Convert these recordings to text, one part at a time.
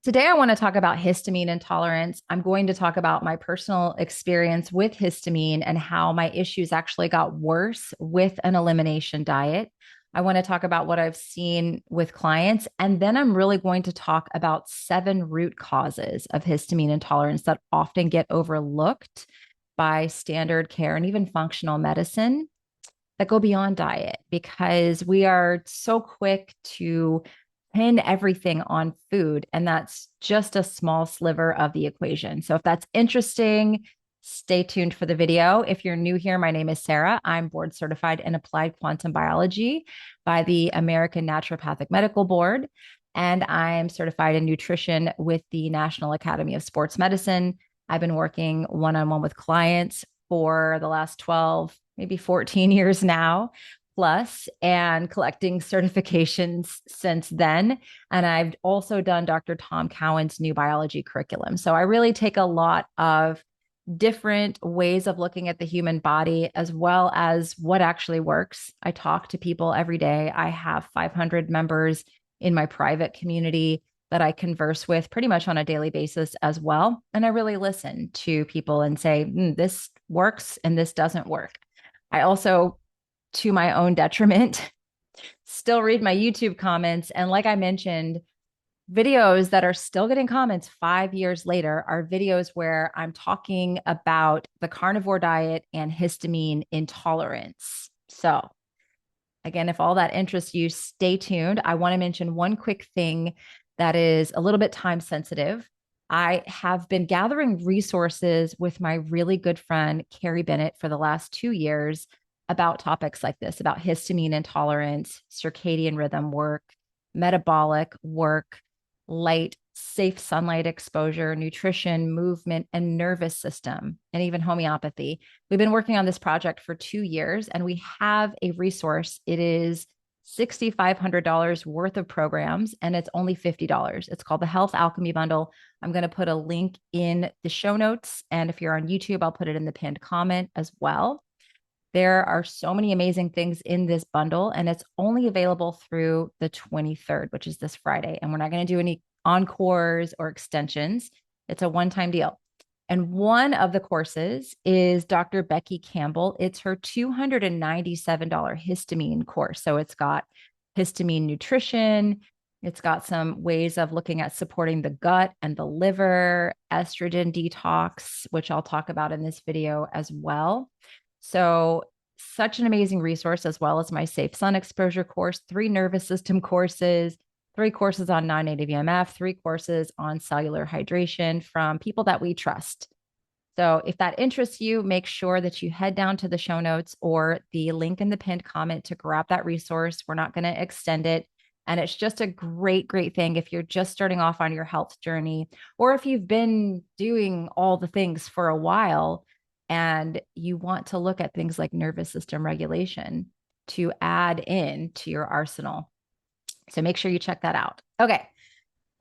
Today, I want to talk about histamine intolerance. I'm going to talk about my personal experience with histamine and how my issues actually got worse with an elimination diet. I want to talk about what I've seen with clients. And then I'm really going to talk about 7 root causes of histamine intolerance that often get overlooked by standard care and even functional medicine that go beyond diet because we are so quick to pin everything on food. And that's just a small sliver of the equation. So if that's interesting, stay tuned for the video. If you're new here, my name is Sarah. I'm board certified in applied quantum biology by the American Naturopathic Medical Board. And I'm certified in nutrition with the National Academy of Sports Medicine. I've been working one on one with clients for the last 12, maybe 14 years now plus, and collecting certifications since then. And I've also done Dr. Tom Cowan's new biology curriculum. So I really take a lot of different ways of looking at the human body as well as what actually works. I talk to people every day. I have 500 members in my private community that I converse with pretty much on a daily basis as well. And I really listen to people and say, this works and this doesn't work. I also, to my own detriment, still read my YouTube comments. And like I mentioned, videos that are still getting comments 5 years later are videos where I'm talking about the carnivore diet and histamine intolerance. So, again, if all that interests you, stay tuned. I want to mention one quick thing that is a little bit time sensitive. I have been gathering resources with my really good friend, Carrie Bennett, for the last 2 years about topics like this, about histamine intolerance, circadian rhythm work, metabolic work, light, safe sunlight exposure, nutrition, movement, and nervous system, and even homeopathy. We've been working on this project for 2 years, and we have a resource. It is $6,500 worth of programs, and it's only $50. It's called the Health Alchemy Bundle. I'm going to put a link in the show notes. And if you're on YouTube, I'll put it in the pinned comment as well. There are so many amazing things in this bundle, and it's only available through the 23rd, which is this Friday. And we're not going to do any encores or extensions. It's a one-time deal. And one of the courses is Dr. Becky Campbell. It's her $297 histamine course. So it's got histamine nutrition. It's got some ways of looking at supporting the gut and the liver, estrogen detox, which I'll talk about in this video as well. So such an amazing resource, as well as my Safe Sun Exposure course, 3 nervous system courses, 3 courses on non-native EMF, 3 courses on cellular hydration from people that we trust. So if that interests you, make sure that you head down to the show notes or the link in the pinned comment to grab that resource. We're not going to extend it. And it's just a great, great thing if you're just starting off on your health journey, or if you've been doing all the things for a while and you want to look at things like nervous system regulation to add in to your arsenal. So make sure you check that out. Okay.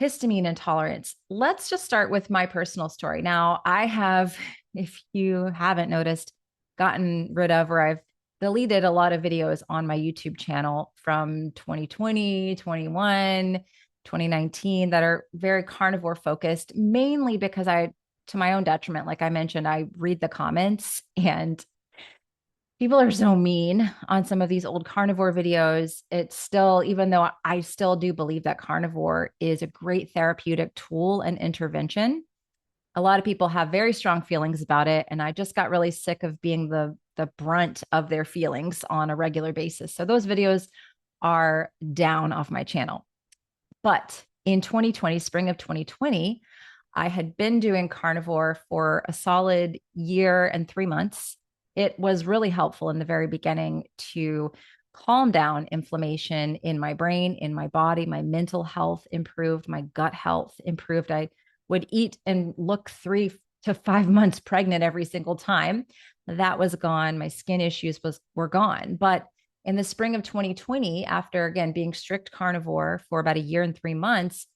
Histamine intolerance. Let's just start with my personal story. Now, I have, if you haven't noticed, gotten rid of, or I've deleted a lot of videos on my YouTube channel from 2020, 21, 2019 that are very carnivore focused, mainly because to my own detriment, like I mentioned, I read the comments and people are so mean on some of these old carnivore videos. It's still, even though I still do believe that carnivore is a great therapeutic tool and intervention, a lot of people have very strong feelings about it. And I just got really sick of being the brunt of their feelings on a regular basis. So those videos are down off my channel. But in 2020, spring of 2020, I had been doing carnivore for a solid year and 3 months. It was really helpful in the very beginning to calm down inflammation in my brain, in my body. My mental health improved, my gut health improved. I would eat and look 3 to 5 months pregnant every single time. That was gone. My skin issues were gone. But in the spring of 2020, after again being strict carnivore for about a year and 3 months,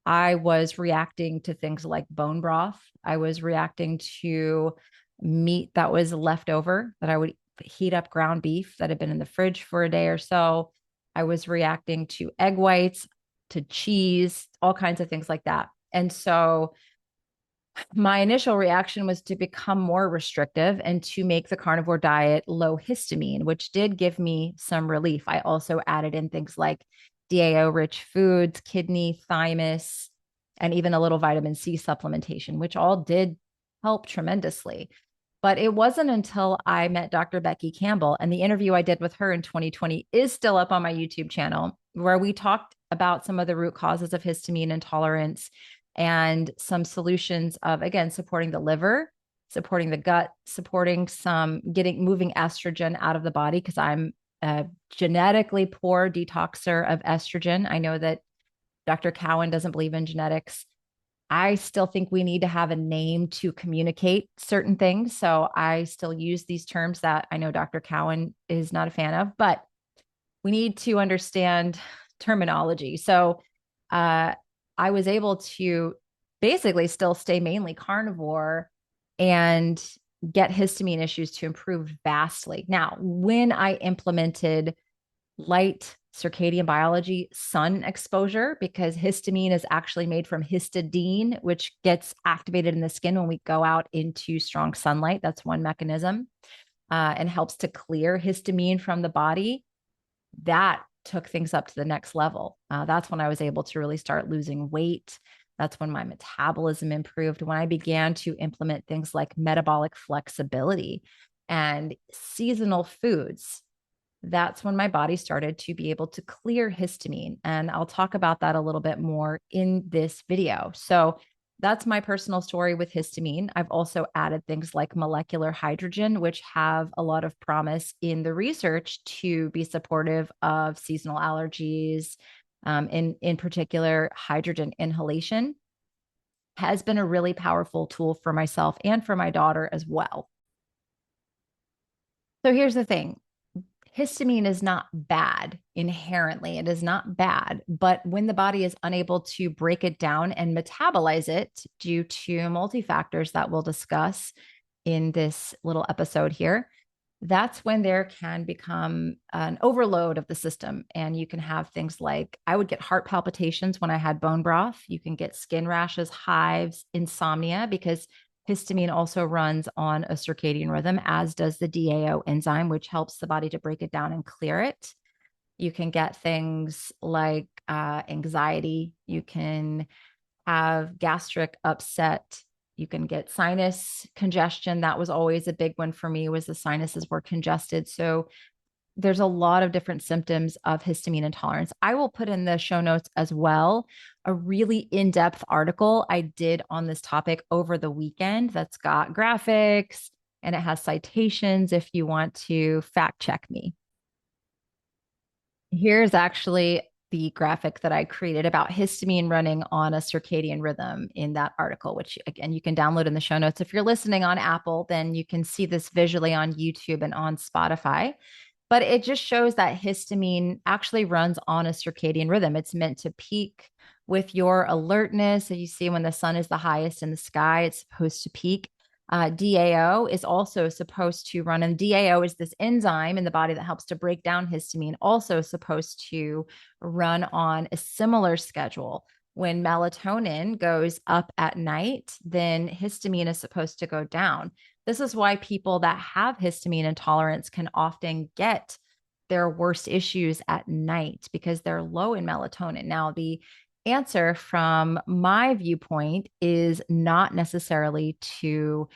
I was reacting to things like bone broth. I was reacting to meat that was left over, that I would heat up ground beef that had been in the fridge for a day or so. I was reacting to egg whites, to cheese, all kinds of things like that. And so my initial reaction was to become more restrictive and to make the carnivore diet low histamine, which did give me some relief. I also added in things like DAO rich foods, kidney, thymus, and even a little vitamin C supplementation, which all did help tremendously. But it wasn't until I met Dr. Becky Campbell, and the interview I did with her in 2020 is still up on my YouTube channel, where we talked about some of the root causes of histamine intolerance and some solutions of, again, supporting the liver, supporting the gut, supporting some moving estrogen out of the body, because I'm a genetically poor detoxer of estrogen. I know that Dr. Cowan doesn't believe in genetics. I still think we need to have a name to communicate certain things. So I still use these terms that I know Dr. Cowan is not a fan of, but we need to understand terminology. So I was able to basically still stay mainly carnivore and get histamine issues to improve vastly. Now, when I implemented light circadian biology, sun exposure, because histamine is actually made from histidine, which gets activated in the skin when we go out into strong sunlight. That's one mechanism, and helps to clear histamine from the body. That took things up to the next level. That's when I was able to really start losing weight. That's when my metabolism improved, when I began to implement things like metabolic flexibility and seasonal foods. That's when my body started to be able to clear histamine. And I'll talk about that a little bit more in this video. So that's my personal story with histamine. I've also added things like molecular hydrogen, which have a lot of promise in the research to be supportive of seasonal allergies. In particular, hydrogen inhalation has been a really powerful tool for myself and for my daughter as well. So here's the thing. Histamine is not bad inherently. It is not bad. But when the body is unable to break it down and metabolize it due to multi-factors that we'll discuss in this little episode here, that's when there can become an overload of the system. And you can have things like, I would get heart palpitations when I had bone broth. You can get skin rashes, hives, insomnia, because histamine also runs on a circadian rhythm, as does the DAO enzyme, which helps the body to break it down and clear it. You can get things like anxiety. You can have gastric upset. You can get sinus congestion. That was always a big one for me, was the sinuses were congested. So there's a lot of different symptoms of histamine intolerance. I will put in the show notes as well a really in-depth article I did on this topic over the weekend that's got graphics and it has citations if you want to fact check me. Here's actually the graphic that I created about histamine running on a circadian rhythm in that article, which again, you can download in the show notes. If you're listening on Apple, then you can see this visually on YouTube and on Spotify. But it just shows that histamine actually runs on a circadian rhythm. It's meant to peak with your alertness. So you see when the sun is the highest in the sky, it's supposed to peak. DAO is also supposed to run, and DAO is this enzyme in the body that helps to break down histamine, also supposed to run on a similar schedule. When melatonin goes up at night, then histamine is supposed to go down. This is why people that have histamine intolerance can often get their worst issues at night, because they're low in melatonin. Now, the answer from my viewpoint is not necessarily to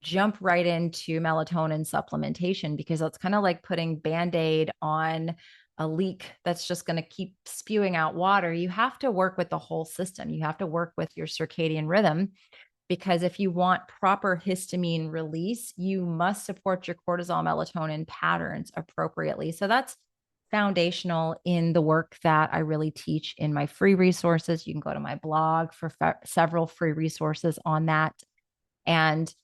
jump right into melatonin supplementation, because that's kind of like putting Band-Aid on a leak that's just going to keep spewing out water. You have to work with the whole system. You have to work with your circadian rhythm, because if you want proper histamine release, you must support your cortisol melatonin patterns appropriately. So that's foundational in the work that I really teach in my free resources. You can go to my blog for several free resources on that. And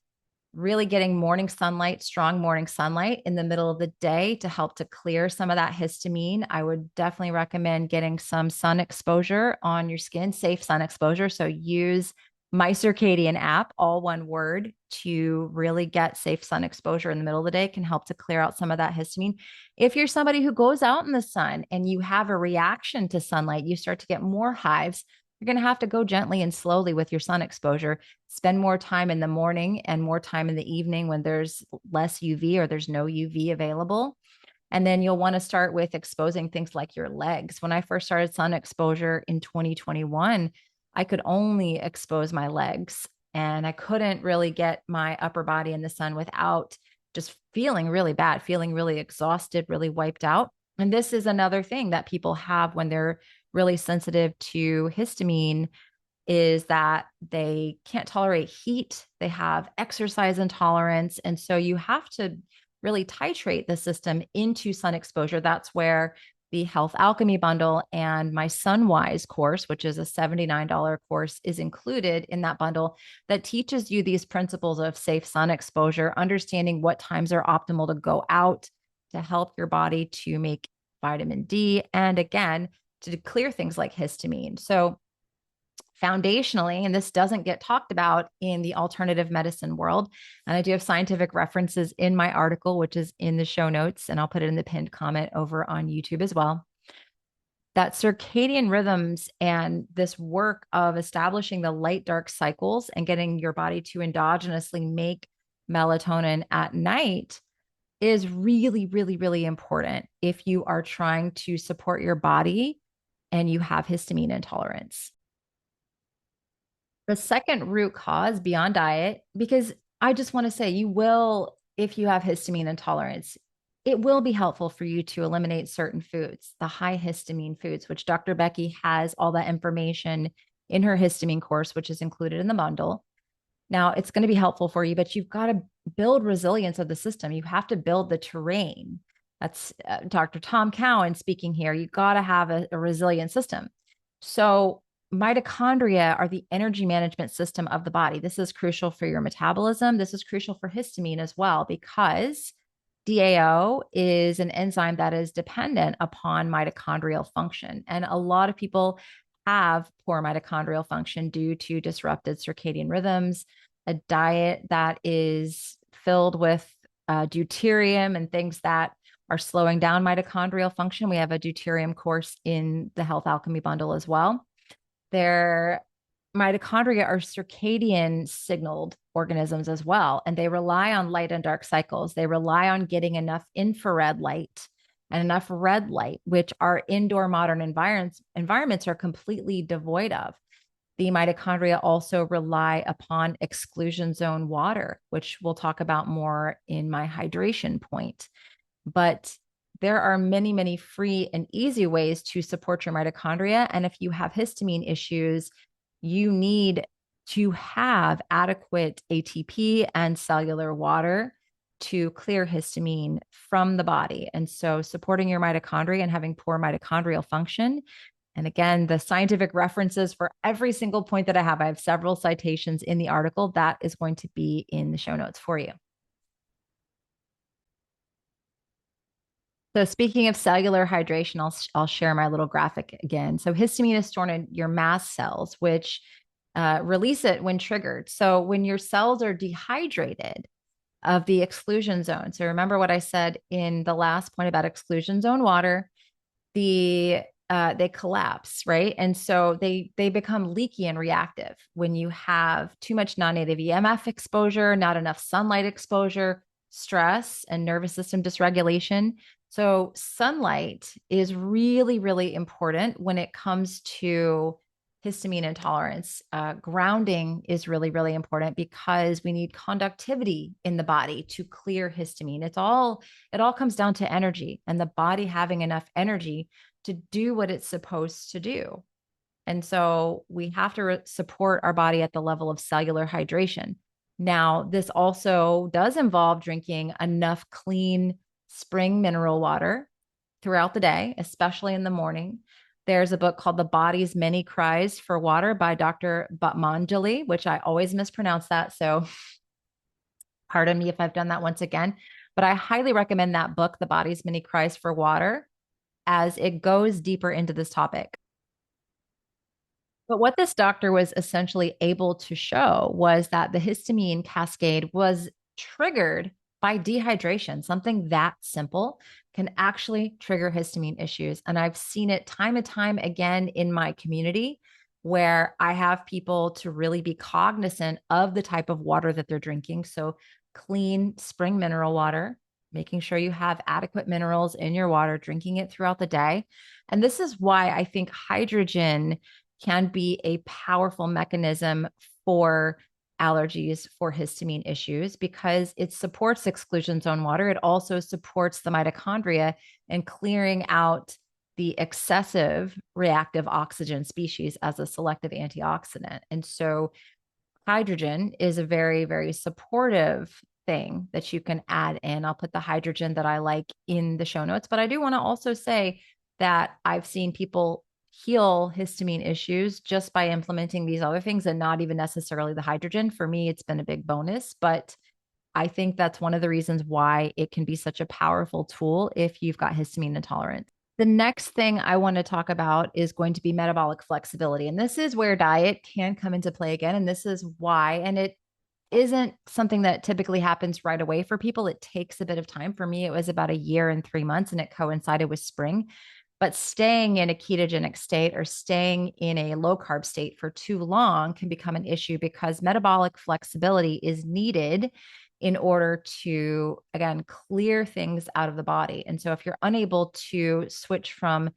really getting morning sunlight, strong morning sunlight in the middle of the day to help to clear some of that histamine. I would definitely recommend getting some sun exposure on your skin, safe sun exposure. So use my Circadian app, all one word, to really get safe sun exposure in the middle of the day. Can help to clear out some of that histamine. If you're somebody who goes out in the sun and you have a reaction to sunlight, you start to get more hives. you're going to have to go gently and slowly with your sun exposure. Spend more time in the morning and more time in the evening when there's less UV or there's no UV available. And then you'll want to start with exposing things like your legs. When I first started sun exposure in 2021, I could only expose my legs and I couldn't really get my upper body in the sun without just feeling really bad, feeling really exhausted, really wiped out. And this is another thing that people have when they're really sensitive to histamine is that they can't tolerate heat. They have exercise intolerance. And so you have to really titrate the system into sun exposure. That's where the Health Alchemy bundle and my Sunwise course, which is a $79 course, is included in that bundle that teaches you these principles of safe sun exposure, understanding what times are optimal to go out to help your body to make vitamin D, and again, to clear things like histamine. So foundationally, and this doesn't get talked about in the alternative medicine world, and I do have scientific references in my article, which is in the show notes, and I'll put it in the pinned comment over on YouTube as well, that circadian rhythms and this work of establishing the light dark cycles and getting your body to endogenously make melatonin at night is really, really, really important if you are trying to support your body and you have histamine intolerance. The second root cause beyond diet, because I just want to say you will, if you have histamine intolerance, it will be helpful for you to eliminate certain foods, the high histamine foods, which Dr. Becky has all that information in her histamine course, which is included in the bundle. Now, it's going to be helpful for you, but you've got to build resilience of the system. You have to build the terrain. That's Dr. Tom Cowan speaking here. You've got to have a resilient system. So mitochondria are the energy management system of the body. This is crucial for your metabolism. This is crucial for histamine as well, because DAO is an enzyme that is dependent upon mitochondrial function. And a lot of people have poor mitochondrial function due to disrupted circadian rhythms, a diet that is filled with deuterium and things that are slowing down mitochondrial function. We have a deuterium course in the Health Alchemy bundle as well. Their mitochondria are circadian signaled organisms as well, and they rely on light and dark cycles. They rely on getting enough infrared light and enough red light, which our indoor modern environments are completely devoid of. The mitochondria also rely upon exclusion zone water, which we'll talk about more in my hydration point. But there are many, many free and easy ways to support your mitochondria. And if you have histamine issues, you need to have adequate ATP and cellular water to clear histamine from the body. And so supporting your mitochondria and having poor mitochondrial function. And again, the scientific references for every single point that I have several citations in the article that is going to be in the show notes for you. So speaking of cellular hydration, I'll share my little graphic again. So histamine is stored in your mast cells, which release it when triggered. So when your cells are dehydrated of the exclusion zone. So remember what I said in the last point about exclusion zone water, they collapse, right? And so they become leaky and reactive when you have too much non-native EMF exposure, not enough sunlight exposure, stress, and nervous system dysregulation. So sunlight is really, really important when it comes to histamine intolerance. Grounding is really, really important because we need conductivity in the body to clear histamine. It all comes down to energy and the body having enough energy to do what it's supposed to do. And so we have to support our body at the level of cellular hydration. Now, this also does involve drinking enough clean spring mineral water throughout the day, especially in the morning. There's a book called The Body's Many Cries for Water by Dr. Batmanjali, which I always mispronounce that. So pardon me if I've done that once again, but I highly recommend that book, The Body's Many Cries for Water, as it goes deeper into this topic. But what this doctor was essentially able to show was that the histamine cascade was triggered by dehydration. Something that simple can actually trigger histamine issues. And I've seen it time and time again in my community. where I have people to really be cognizant of the type of water that they're drinking. So, clean spring mineral water, making sure you have adequate minerals in your water, drinking it throughout the day. And this is why I think hydrogen can be a powerful mechanism for allergies, for histamine issues, because it supports exclusion zone water. It also supports the mitochondria and clearing out the excessive reactive oxygen species as a selective antioxidant. And so hydrogen is a very, very supportive thing that you can add in. I'll put the hydrogen that I like in the show notes, but I do want to also say that I've seen people heal histamine issues just by implementing these other things and not even necessarily the hydrogen. For me, it's been a big bonus, but I think that's one of the reasons why it can be such a powerful tool if you've got histamine intolerance. The next thing I want to talk about is going to be metabolic flexibility. And this is where diet can come into play again. And this is why, and it isn't something that typically happens right away for people. It takes a bit of time. For me, it was about a year and 3 months, and it coincided with spring. But staying in a ketogenic state or staying in a low carb state for too long can become an issue because metabolic flexibility is needed in order to, again, clear things out of the body. And so if you're unable to switch from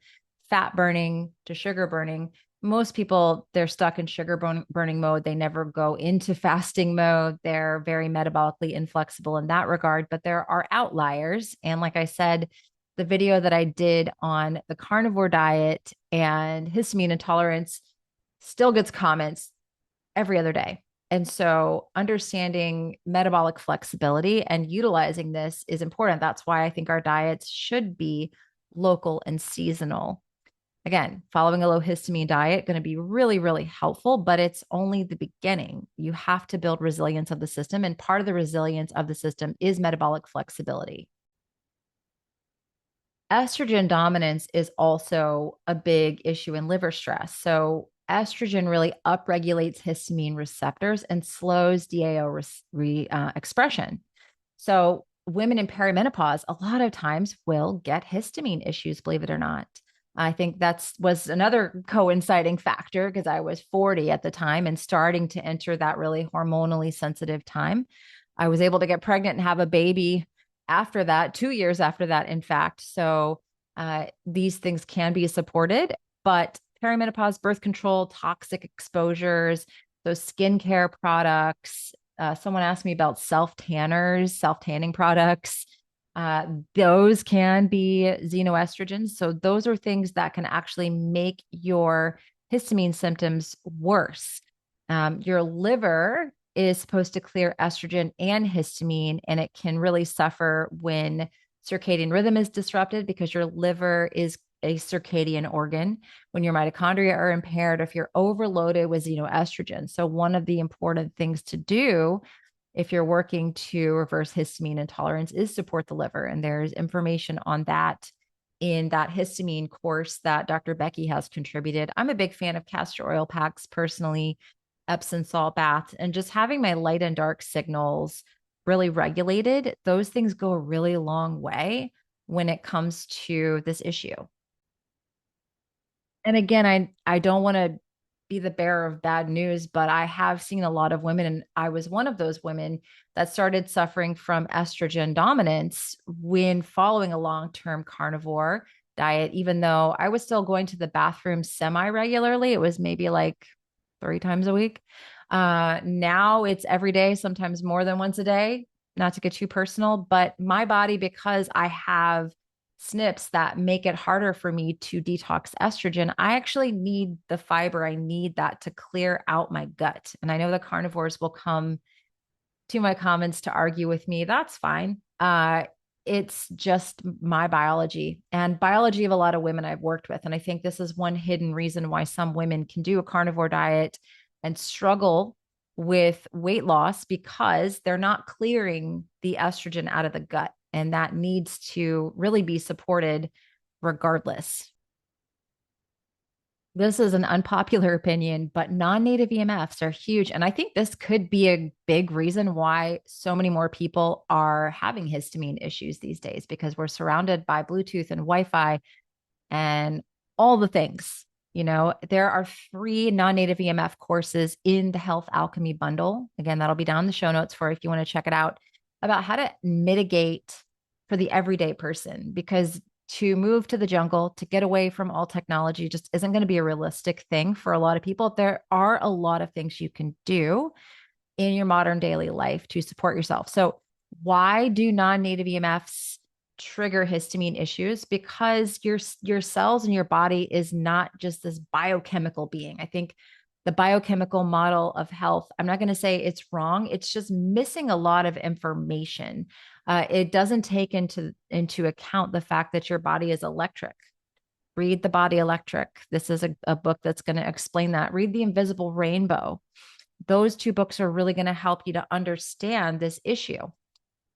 fat burning to sugar burning, most people, they're stuck in sugar burning mode. They never go into fasting mode. They're very metabolically inflexible in that regard, but there are outliers. And like I said, the video that I did on the carnivore diet and histamine intolerance still gets comments every other day. And so understanding metabolic flexibility and utilizing this is important. That's why I think our diets should be local and seasonal. Again, following a low histamine diet going to be really, really helpful, but it's only the beginning. You have to build resilience of the system, and part of the resilience of the system is metabolic flexibility. Estrogen dominance is also a big issue in liver stress. So estrogen really upregulates histamine receptors and slows DAO expression. So women in perimenopause a lot of times will get histamine issues, believe it or not. I think that was another coinciding factor because I was 40 at the time and starting to enter that really hormonally sensitive time. I was able to get pregnant and have a baby after that, 2 years after that, in fact. So these things can be supported, but perimenopause, birth control, toxic exposures, those skincare products. Someone asked me about self-tanning products. Those can be xenoestrogens. So those are things that can actually make your histamine symptoms worse. Your liver is supposed to clear estrogen and histamine, and it can really suffer when circadian rhythm is disrupted because your liver is a circadian organ, when your mitochondria are impaired, if you're overloaded with xenoestrogen. So one of the important things to do if you're working to reverse histamine intolerance is support the liver. And there's information on that in that histamine course that Dr. Becky has contributed. I'm a big fan of castor oil packs personally, Epsom salt baths, and just having my light and dark signals really regulated. Those things go a really long way when it comes to this issue. And again, I don't want to be the bearer of bad news, but I have seen a lot of women, and I was one of those women that started suffering from estrogen dominance when following a long-term carnivore diet, even though I was still going to the bathroom semi-regularly. It was maybe like 3 times a week. Now it's every day, sometimes more than once a day, not to get too personal, but my body, because I have SNPs that make it harder for me to detox estrogen, I actually need the fiber. I need that to clear out my gut. And I know the carnivores will come to my comments to argue with me. That's fine. It's just my biology and biology of a lot of women I've worked with. And I think this is one hidden reason why some women can do a carnivore diet and struggle with weight loss because they're not clearing the estrogen out of the gut. And that needs to really be supported regardless. This is an unpopular opinion, but non-native EMFs are huge. And I think this could be a big reason why so many more people are having histamine issues these days, because we're surrounded by Bluetooth and Wi-Fi and all the things. There are 3 non-native EMF courses in the Health Alchemy bundle. Again, that'll be down in the show notes for if you want to check it out, about how to mitigate for the everyday person, because to move to the jungle, to get away from all technology just isn't going to be a realistic thing for a lot of people. There are a lot of things you can do in your modern daily life to support yourself. So why do non-native EMFs trigger histamine issues? Because your cells in your body is not just this biochemical being. I think the biochemical model of health, I'm not going to say it's wrong. It's just missing a lot of information. It doesn't take into account the fact that your body is electric. Read The Body Electric. This is a book that's going to explain that. Read The Invisible Rainbow. Those 2 books are really going to help you to understand this issue.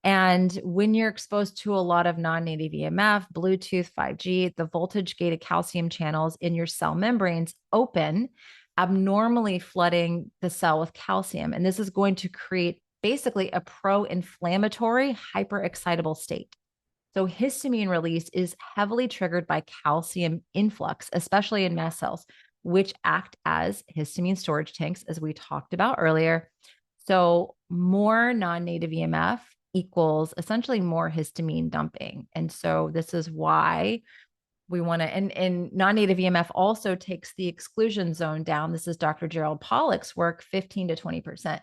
And when you're exposed to a lot of non-native EMF, Bluetooth, 5G, the voltage gated calcium channels in your cell membranes open, abnormally flooding the cell with calcium. And this is going to create basically a pro-inflammatory, hyperexcitable state. So histamine release is heavily triggered by calcium influx, especially in mast cells, which act as histamine storage tanks, as we talked about earlier. So more non-native EMF equals essentially more histamine dumping. And so this is why we want to, and non-native EMF also takes the exclusion zone down. This is Dr. Gerald Pollack's work, 15 to 20%.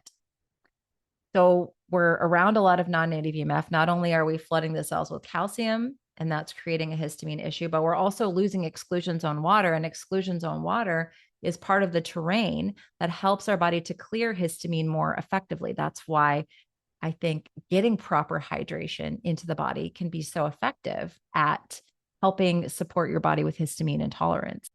So we're around a lot of non-native EMF. Not only are we flooding the cells with calcium, and that's creating a histamine issue, but we're also losing exclusion zone water. And exclusion zone water is part of the terrain that helps our body to clear histamine more effectively. That's why I think getting proper hydration into the body can be so effective at helping support your body with histamine intolerance.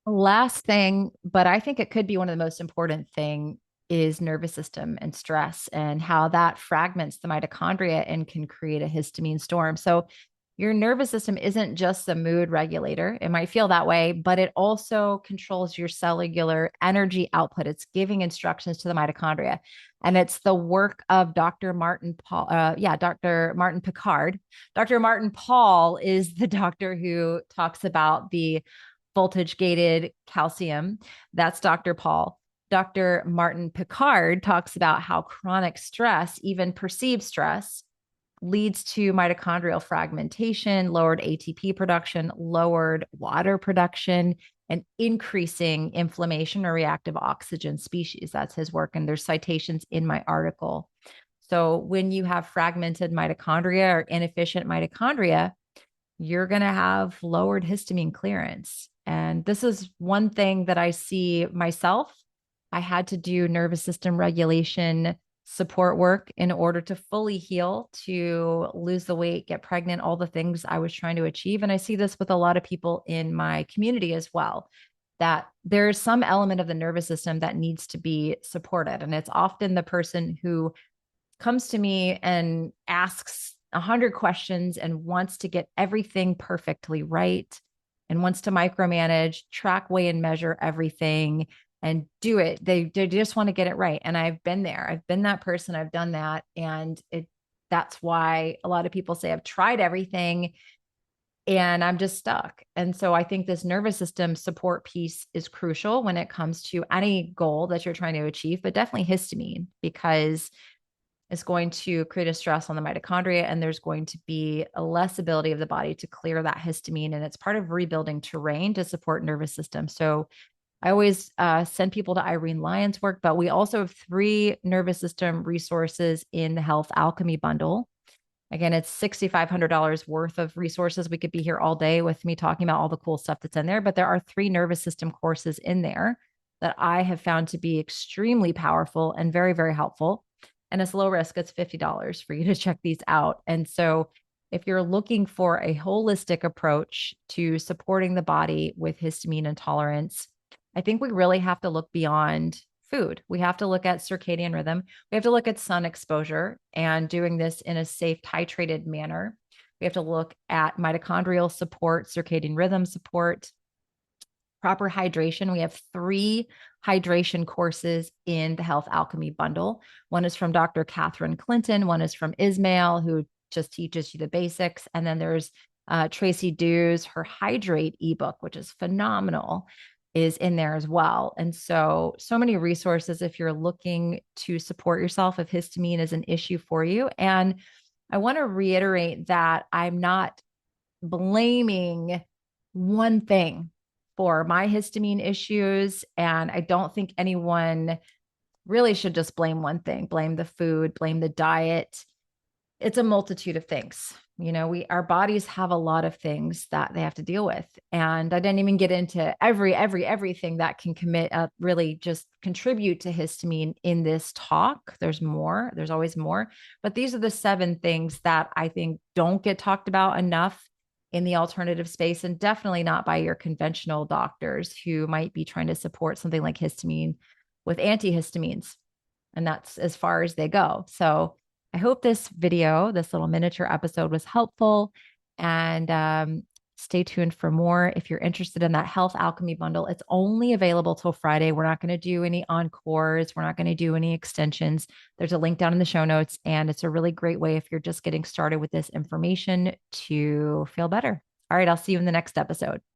Last thing, but I think it could be one of the most important thing, is nervous system and stress and how that fragments the mitochondria and can create a histamine storm. So your nervous system isn't just a mood regulator. It might feel that way, but it also controls your cellular energy output. It's giving instructions to the mitochondria. And it's the work of Dr. Martin Paul. Dr. Martin Picard. Dr. Martin Paul is the doctor who talks about the voltage gated calcium. That's Dr. Paul. Dr. Martin Picard talks about how chronic stress, even perceived stress, leads to mitochondrial fragmentation, lowered ATP production, lowered water production, and increasing inflammation or reactive oxygen species. That's his work. And there's citations in my article. So when you have fragmented mitochondria or inefficient mitochondria, you're going to have lowered histamine clearance. And this is one thing that I see myself. I had to do nervous system regulation support work in order to fully heal, to lose the weight, get pregnant, all the things I was trying to achieve. And I see this with a lot of people in my community as well, that there's some element of the nervous system that needs to be supported. And it's often the person who comes to me and asks 100 questions and wants to get everything perfectly right and wants to micromanage, track, weigh, and measure everything and do it. They just want to get it right. And I've been there. I've been that person. I've done that. And that's why a lot of people say I've tried everything and I'm just stuck. And so I think this nervous system support piece is crucial when it comes to any goal that you're trying to achieve, but definitely histamine, because it's going to create a stress on the mitochondria and there's going to be a less ability of the body to clear that histamine. And it's part of rebuilding terrain to support nervous system. So I always send people to Irene Lyon's work, but we also have 3 nervous system resources in the Health Alchemy bundle. Again, it's $6,500 worth of resources. We could be here all day with me talking about all the cool stuff that's in there, but there are 3 nervous system courses in there that I have found to be extremely powerful and very, very helpful. And it's low risk. It's $50 for you to check these out. And so if you're looking for a holistic approach to supporting the body with histamine intolerance, I think we really have to look beyond food. We have to look at circadian rhythm. We have to look at sun exposure and doing this in a safe, titrated manner. We have to look at mitochondrial support, circadian rhythm support, proper hydration. We have 3 hydration courses in the Health Alchemy bundle. One is from Dr. Catherine Clinton. One is from Ismail, who just teaches you the basics. And then there's Tracy Dew's, her Hydrate ebook, which is phenomenal, is in there as well. And so many resources if you're looking to support yourself if histamine is an issue for you. And I want to reiterate that I'm not blaming one thing for my histamine issues. And I don't think anyone really should just blame one thing, blame the food, blame the diet. It's a multitude of things. Our bodies have a lot of things that they have to deal with. And I didn't even get into everything that can really just contribute to histamine in this talk. There's more, there's always more. But these are the 7 things that I think don't get talked about enough in the alternative space, and definitely not by your conventional doctors who might be trying to support something like histamine with antihistamines. And that's as far as they go. So I hope this video, this little miniature episode, was helpful. And stay tuned for more. If you're interested in that Health Alchemy bundle, it's only available till Friday. We're not going to do any encores. We're not going to do any extensions. There's a link down in the show notes. And it's a really great way if you're just getting started with this information to feel better. All right. I'll see you in the next episode.